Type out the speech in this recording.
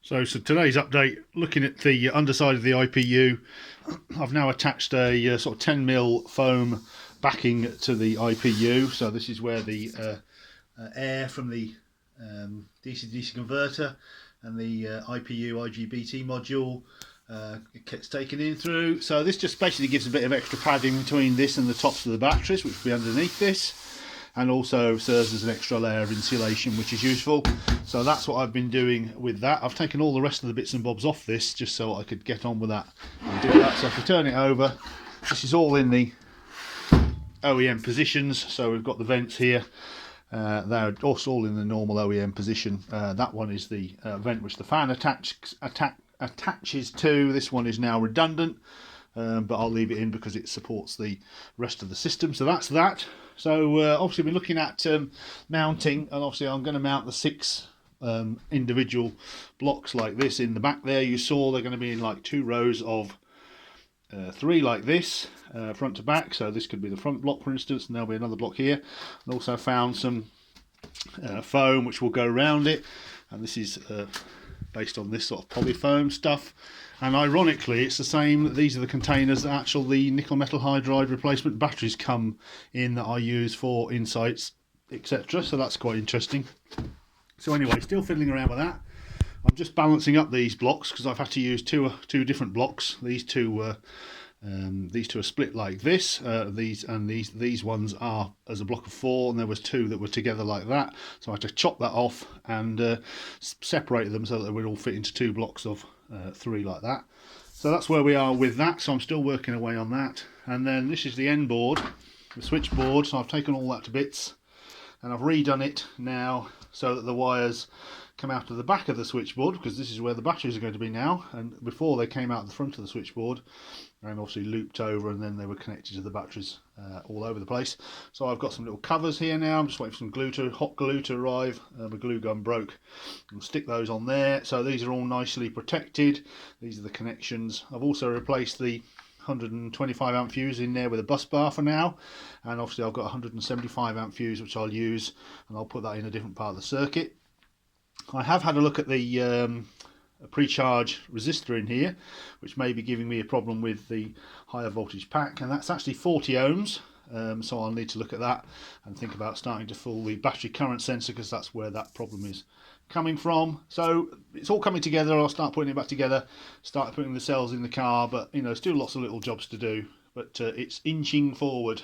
So today's update, looking at the underside of the IPU, I've now attached a sort of 10mm foam backing to the IPU. So this is where the air from the DC-DC converter and the IPU IGBT module gets taken in through. So this just basically gives a bit of extra padding between this and the tops of the batteries, which will be underneath this, and also serves as an extra layer of insulation, which is useful. So that's what I've been doing with that. I've taken all the rest of the bits and bobs off this just so I could get on with that and do that. So if we turn it over, this is all in the OEM positions. So we've got the vents here. They're also all in the normal OEM position. That one is the vent which the fan attaches to. This one is now redundant, but I'll leave it in because it supports the rest of the system. So that's that. So obviously we're looking at mounting, and obviously I'm going to mount the 6 individual blocks like this in the back there. You saw they're going to be in like 2 rows of 3 like this, front to back. So this could be the front block, for instance, and there'll be another block here. And also found some foam which will go around it, and this is based on this sort of polyfoam stuff. And ironically, it's the same. These are the containers that the nickel metal hydride replacement batteries come in that I use for insights, etc. So that's quite interesting. So anyway, still fiddling around with that. I'm just balancing up these blocks because I've had to use two different blocks. These two are split like this. These ones are as a block of 4, and there was 2 that were together like that. So I had to chop that off and separate them so that they would all fit into 2 blocks of 3 like that. So that's where we are with that. So I'm still working away on that. And then this is the end board, the switchboard. So I've taken all that to bits and I've redone it now so that the wires come out of the back of the switchboard, because this is where the batteries are going to be now, and before they came out the front of the switchboard and obviously looped over, and then they were connected to the batteries all over the place. So I've got some little covers here now. I'm just waiting for some hot glue to arrive. My glue gun broke. I'll stick those on there. So these are all nicely protected. These are the connections. I've also replaced the 125 amp fuse in there with a bus bar for now, and obviously I've got a 175 amp fuse which I'll use, and I'll put that in a different part of the circuit. I have had a look at the pre-charge resistor in here, which may be giving me a problem with the higher voltage pack, and that's actually 40 ohms. So I'll need to look at that and think about starting to fool the battery current sensor, because that's where that problem is coming from. So it's all coming together. I'll start putting it back together, start putting the cells in the car, but you know, still lots of little jobs to do, but it's inching forward.